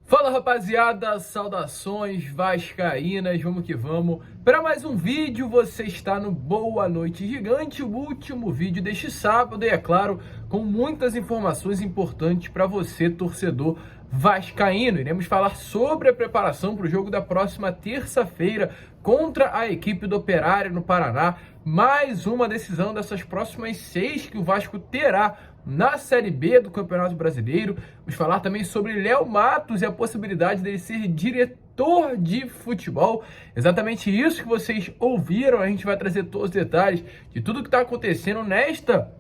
Fala rapaziada, saudações vascaínas, vamos que vamos. Para mais um vídeo, você está no Boa Noite Gigante, o último vídeo deste sábado e é claro, com muitas informações importantes para você, torcedor vascaíno. Iremos falar sobre a preparação para o jogo da próxima terça-feira contra a equipe do Operário no Paraná. Mais uma decisão dessas próximas 6 que o Vasco terá na Série B do Campeonato Brasileiro. Vamos falar também sobre Léo Matos e a possibilidade dele ser diretor de futebol. Exatamente isso que vocês ouviram. A gente vai trazer todos os detalhes de tudo que está acontecendo nesta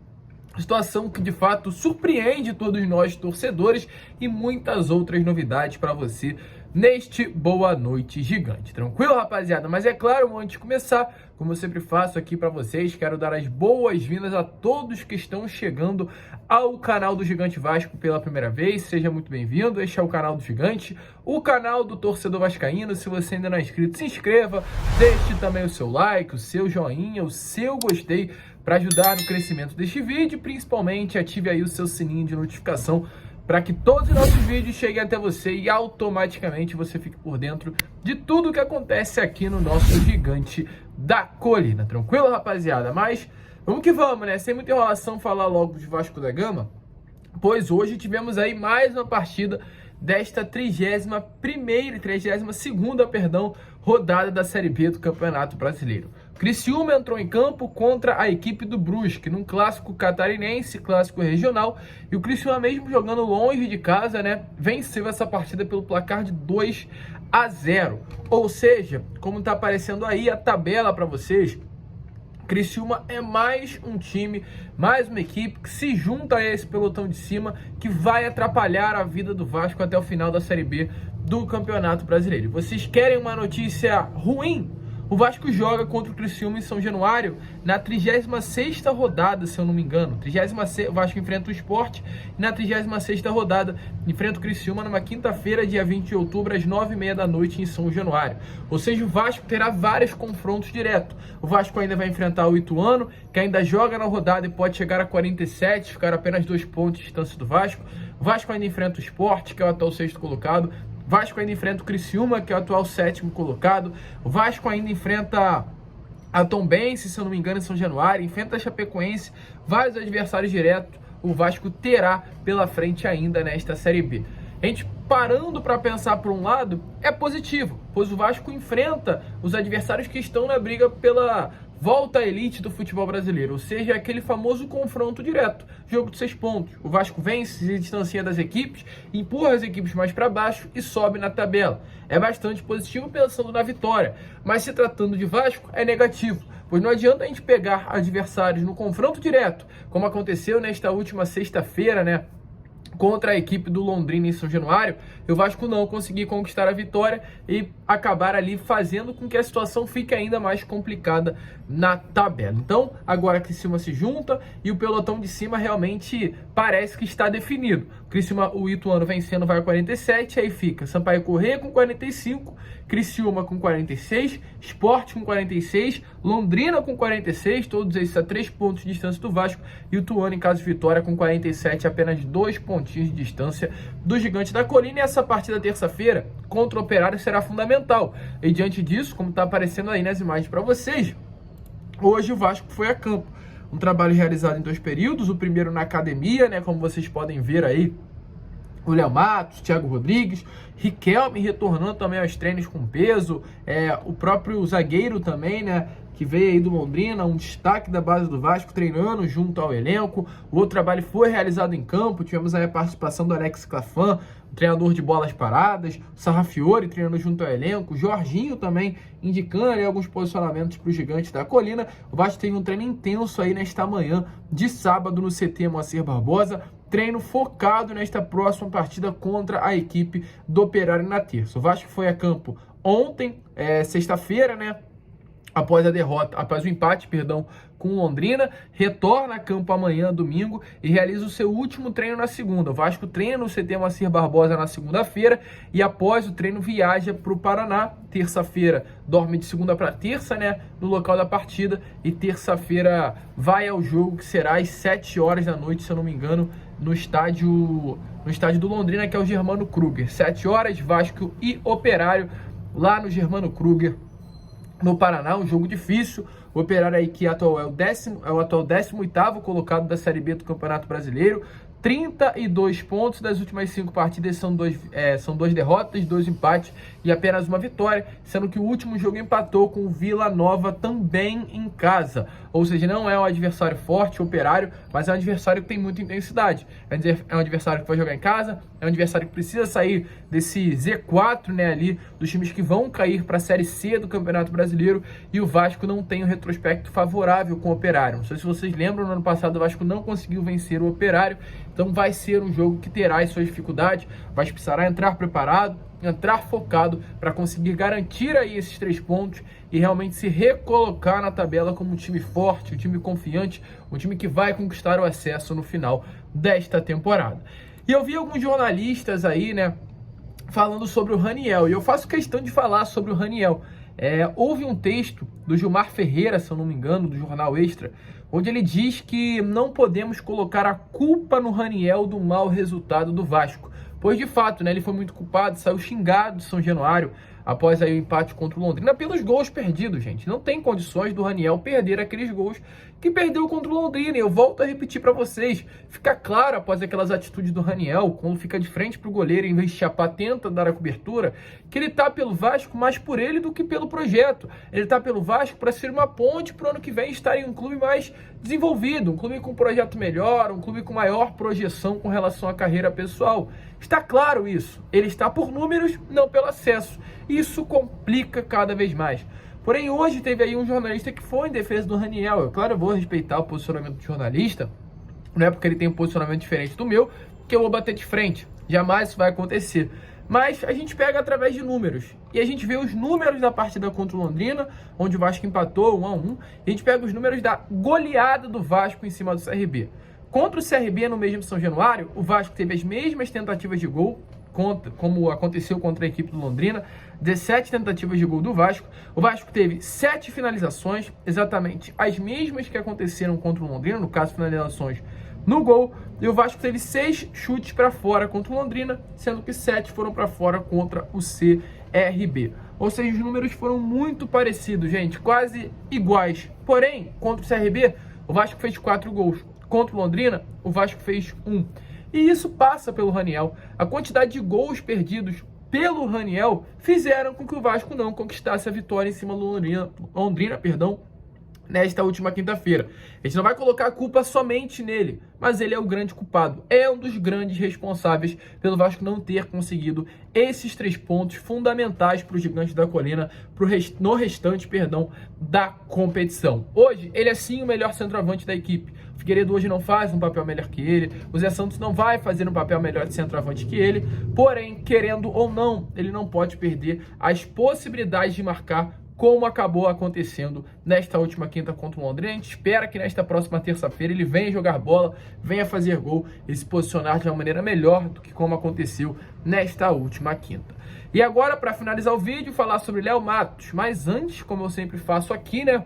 situação que de fato surpreende todos nós torcedores e muitas outras novidades para você neste Boa Noite Gigante. Tranquilo, rapaziada? Mas é claro, antes de começar, como eu sempre faço aqui para vocês, quero dar as boas-vindas a todos que estão chegando ao canal do Gigante Vasco pela primeira vez. Seja muito bem-vindo. Este é o canal do Gigante, o canal do torcedor vascaíno. Se você ainda não é inscrito, se inscreva, deixe também o seu like, o seu joinha, o seu gostei para ajudar no crescimento deste vídeo. Principalmente ative aí o seu sininho de notificação para que todos os nossos vídeos cheguem até você e automaticamente você fique por dentro de tudo que acontece aqui no nosso Gigante da Colina. Tranquilo, rapaziada? Mas vamos que vamos, né? Sem muita enrolação, falar logo de Vasco da Gama, pois hoje tivemos aí mais uma partida desta 32ª rodada da Série B do Campeonato Brasileiro. Criciúma entrou em campo contra a equipe do Brusque, num clássico catarinense, clássico regional, e o Criciúma, mesmo jogando longe de casa, né, venceu essa partida pelo placar de 2-0. Ou seja, como tá aparecendo aí a tabela para vocês, Criciúma é mais um time, mais uma equipe que se junta a esse pelotão de cima que vai atrapalhar a vida do Vasco até o final da Série B do Campeonato Brasileiro. Vocês querem uma notícia ruim? O Vasco joga contra o Criciúma em São Januário na 36ª rodada, se eu não me engano. O Vasco enfrenta o Sport e na 36ª rodada enfrenta o Criciúma numa quinta-feira, dia 20 de outubro, às 9h30 da noite em São Januário. Ou seja, o Vasco terá vários confrontos diretos. O Vasco ainda vai enfrentar o Ituano, que ainda joga na rodada e pode chegar a 47, ficar apenas 2 pontos de distância do Vasco. O Vasco ainda enfrenta o Sport, que é o atual 6º colocado. O Vasco ainda enfrenta o Criciúma, que é o atual 7º colocado. O Vasco ainda enfrenta a Tombense, se eu não me engano, em São Januário. Enfrenta a Chapecoense, vários adversários diretos o Vasco terá pela frente ainda nesta Série B. A gente parando para pensar por um lado, é positivo, pois o Vasco enfrenta os adversários que estão na briga pela volta à elite do futebol brasileiro, ou seja, aquele famoso confronto direto, jogo de 6 pontos. O Vasco vence, se distancia das equipes, empurra as equipes mais para baixo e sobe na tabela. É bastante positivo pensando na vitória, mas se tratando de Vasco, é negativo, pois não adianta a gente pegar adversários no confronto direto, como aconteceu nesta última sexta-feira, né, contra a equipe do Londrina em São Januário, e o Vasco não conseguir conquistar a vitória e acabar ali fazendo com que a situação fique ainda mais complicada na tabela. Então, agora Criciúma se junta e o pelotão de cima realmente parece que está definido. Criciúma, o Ituano vencendo, vai a 47, aí fica Sampaio Corrêa com 45, Criciúma com 46, Sport com 46, Londrina com 46, todos esses a 3 pontos de distância do Vasco, e o Ituano, em caso de vitória, com 47, apenas 2 pontinhos de distância do Gigante da Colina. E essa partida terça-feira contra o Operário será fundamental. E diante disso, como está aparecendo aí nas imagens para vocês, hoje o Vasco foi a campo. Um trabalho realizado em 2 períodos, o primeiro na academia, né, como vocês podem ver aí, o Léo Matos, Thiago Rodrigues, Riquelme retornando também aos treinos com peso, o próprio zagueiro também, né, que veio aí do Londrina, um destaque da base do Vasco, treinando junto ao elenco. O outro trabalho foi realizado em campo, tivemos aí a participação do Alex Clafan, treinador de bolas paradas, o Sarrafiori treinando junto ao elenco, o Jorginho também indicando aí alguns posicionamentos para o Gigante da Colina. O Vasco teve um treino intenso aí nesta manhã de sábado no CT Moacir Barbosa, treino focado nesta próxima partida contra a equipe do Operário na terça. O Vasco foi a campo ontem, sexta-feira, né, após o empate, com o Londrina, retorna a campo amanhã, domingo, e realiza o seu último treino na segunda. O Vasco treina no CT Moacir Barbosa na segunda-feira e após o treino viaja para o Paraná. Terça-feira dorme de segunda para terça, né, no local da partida, e terça-feira vai ao jogo, que será às 7 horas da noite, se eu não me engano, no estádio do Londrina, que é o Germano Krüger. 7 horas, Vasco e Operário, lá no Germano Krüger, no Paraná. Um jogo difícil. O Operário aí que é o atual 18º colocado da Série B do Campeonato Brasileiro. 32 pontos das últimas 5 partidas, são 2 derrotas, 2 empates e apenas uma vitória, sendo que o último jogo empatou com o Vila Nova também em casa. Ou seja, não é um adversário forte, Operário, mas é um adversário que tem muita intensidade. É um adversário que vai jogar em casa, é um adversário que precisa sair desse Z4, né, ali, dos times que vão cair para a Série C do Campeonato Brasileiro, e o Vasco não tem um retrospecto favorável com o Operário. Não sei se vocês lembram, no ano passado o Vasco não conseguiu vencer o Operário, então vai ser um jogo que terá as suas dificuldades. Vai precisar entrar preparado, entrar focado para conseguir garantir aí esses 3 pontos e realmente se recolocar na tabela como um time forte, um time confiante, um time que vai conquistar o acesso no final desta temporada. E eu vi alguns jornalistas aí, né, falando sobre o Raniel, e eu faço questão de falar sobre o Raniel. Houve um texto do Gilmar Ferreira, se eu não me engano, do Jornal Extra, onde ele diz que não podemos colocar a culpa no Raniel do mau resultado do Vasco. Pois, de fato, né, ele foi muito culpado, saiu xingado de São Januário após aí o empate contra o Londrina pelos gols perdidos, gente. Não tem condições do Raniel perder aqueles gols que perdeu contra o Londrina. E eu volto a repetir para vocês, fica claro após aquelas atitudes do Raniel, quando fica de frente pro goleiro, em vez de chapar, tenta dar a cobertura, que ele tá pelo Vasco mais por ele do que pelo projeto. Ele tá pelo Vasco para ser uma ponte pro ano que vem estar em um clube mais desenvolvido, um clube com um projeto melhor, um clube com maior projeção com relação à carreira pessoal. Está claro isso. Ele está por números, não pelo acesso. Isso complica cada vez mais. Porém, hoje teve aí um jornalista que foi em defesa do Raniel. Claro, eu vou respeitar o posicionamento do jornalista. Não é porque ele tem um posicionamento diferente do meu que eu vou bater de frente. Jamais isso vai acontecer. Mas a gente pega através de números. E a gente vê os números da partida contra o Londrina, onde o Vasco empatou 1-1. E a gente pega os números da goleada do Vasco em cima do CRB. Contra o CRB no mesmo São Januário, o Vasco teve as mesmas tentativas de gol, como aconteceu contra a equipe do Londrina, 17 tentativas de gol do Vasco. O Vasco teve 7 finalizações, exatamente as mesmas que aconteceram contra o Londrina, no caso finalizações no gol. E o Vasco teve 6 chutes para fora contra o Londrina, sendo que 7 foram para fora contra o CRB. Ou seja, os números foram muito parecidos, gente, quase iguais. Porém, contra o CRB, o Vasco fez 4 gols. Contra o Londrina, o Vasco fez 1. E isso passa pelo Raniel. A quantidade de gols perdidos pelo Raniel fizeram com que o Vasco não conquistasse a vitória em cima do Londrina, nesta última quinta-feira. A gente não vai colocar a culpa somente nele, mas ele é o grande culpado. É um dos grandes responsáveis pelo Vasco não ter conseguido esses 3 pontos fundamentais para o Gigante da Colina no restante da competição. Hoje, ele é sim o melhor centroavante da equipe. O Figueiredo hoje não faz um papel melhor que ele. O Zé Santos não vai fazer um papel melhor de centroavante que ele. Porém, querendo ou não, ele não pode perder as possibilidades de marcar, como acabou acontecendo nesta última quinta contra o Londrina. A gente espera que nesta próxima terça-feira ele venha jogar bola, venha fazer gol e se posicionar de uma maneira melhor do que como aconteceu nesta última quinta. E agora, para finalizar o vídeo, falar sobre Léo Matos. Mas antes, como eu sempre faço aqui, né,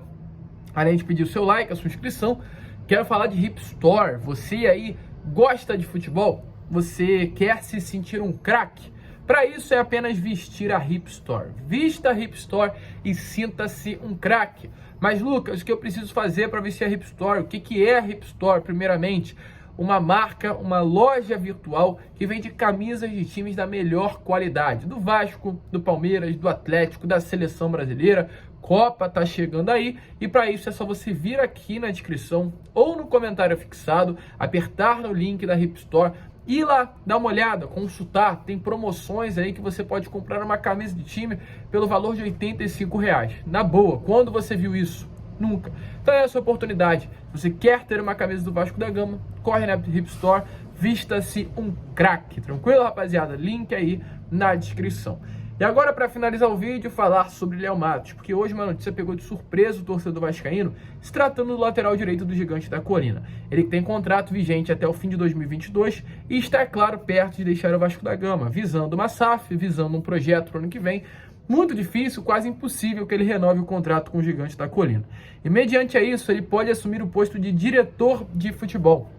além de pedir o seu like, a sua inscrição, quero falar de Hip Store. Você aí gosta de futebol? Você quer se sentir um craque? Para isso é apenas vestir a Hip Store. Vista a Hip Store e sinta-se um craque. Mas, Lucas, o que eu preciso fazer para vestir a Hip Store? O que é a Hip Store, primeiramente? Uma marca, uma loja virtual que vende camisas de times da melhor qualidade. Do Vasco, do Palmeiras, do Atlético, da Seleção Brasileira. Copa tá chegando aí, e para isso é só você vir aqui na descrição ou no comentário fixado, apertar no link da Hip Store, ir lá, dar uma olhada, consultar. Tem promoções aí que você pode comprar uma camisa de time pelo valor de R$85. Na boa, quando você viu isso? Nunca. Então é essa oportunidade. Se você quer ter uma camisa do Vasco da Gama, corre na Hip Store, vista-se um craque. Tranquilo, rapaziada? Link aí na descrição. E agora, para finalizar o vídeo, falar sobre Léo Matos, porque hoje uma notícia pegou de surpresa o torcedor vascaíno, se tratando do lateral direito do Gigante da Colina. Ele tem contrato vigente até o fim de 2022 e está, claro, perto de deixar o Vasco da Gama, visando uma SAF, visando um projeto para o ano que vem. Muito difícil, quase impossível que ele renove o contrato com o Gigante da Colina. E mediante a isso, ele pode assumir o posto de diretor de futebol.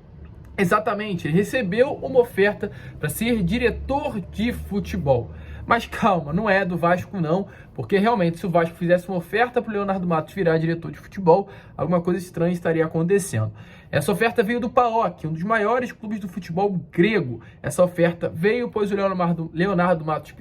Exatamente, ele recebeu uma oferta para ser diretor de futebol. Mas calma, não é do Vasco não, porque realmente se o Vasco fizesse uma oferta para o Leonardo Matos virar diretor de futebol, alguma coisa estranha estaria acontecendo. Essa oferta veio do PAOK, um dos maiores clubes do futebol grego. Essa oferta veio pois o Leonardo Matos,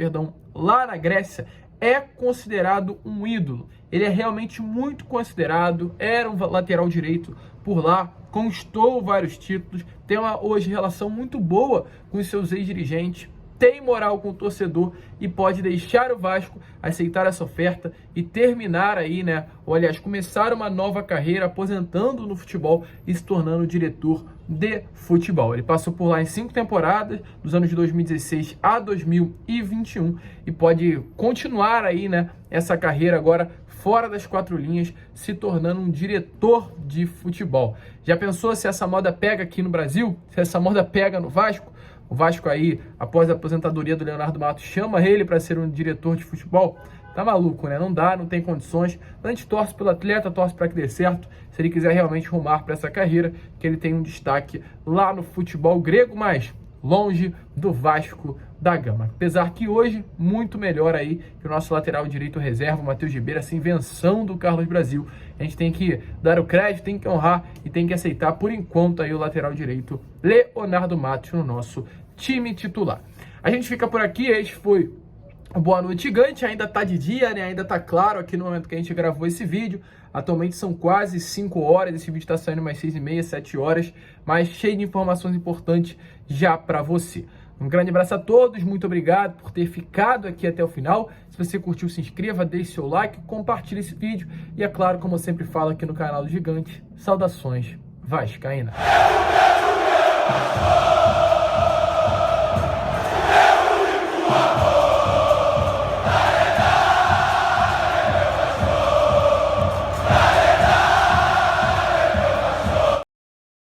lá na Grécia, é considerado um ídolo. Ele é realmente muito considerado, era um lateral direito por lá, conquistou vários títulos, tem uma hoje relação muito boa com os seus ex-dirigentes, tem moral com o torcedor e pode deixar o Vasco aceitar essa oferta e terminar aí, né? Ou aliás, começar uma nova carreira aposentando no futebol e se tornando diretor de futebol. Ele passou por lá em 5 temporadas, dos anos de 2016 a 2021 e pode continuar aí, né? Essa carreira agora fora das 4 linhas, se tornando um diretor de futebol. Já pensou se essa moda pega aqui no Brasil? Se essa moda pega no Vasco? O Vasco aí, após a aposentadoria do Leonardo Matos, chama ele para ser um diretor de futebol. Tá maluco, né? Não dá, não tem condições. A gente torce pelo atleta, torce para que dê certo. Se ele quiser realmente rumar para essa carreira, que ele tem um destaque lá no futebol grego, mas longe do Vasco da Gama. Apesar que hoje, muito melhor aí que o nosso lateral direito reserva, o Matheus Ribeiro, essa invenção do Carlos Brasil. A gente tem que dar o crédito, tem que honrar e tem que aceitar, por enquanto, aí o lateral direito Leonardo Matos no nosso time titular. A gente fica por aqui, este foi o Boa Noite Gigante, ainda tá de dia, né? Ainda tá claro aqui no momento que a gente gravou esse vídeo. Atualmente são quase 5 horas, esse vídeo tá saindo mais 6h30, 7 horas, mas cheio de informações importantes já para você. Um grande abraço a todos, muito obrigado por ter ficado aqui até o final. Se você curtiu, se inscreva, deixe seu like, compartilhe esse vídeo e, é claro, como eu sempre falo aqui no canal do Gigante, saudações vascaínas.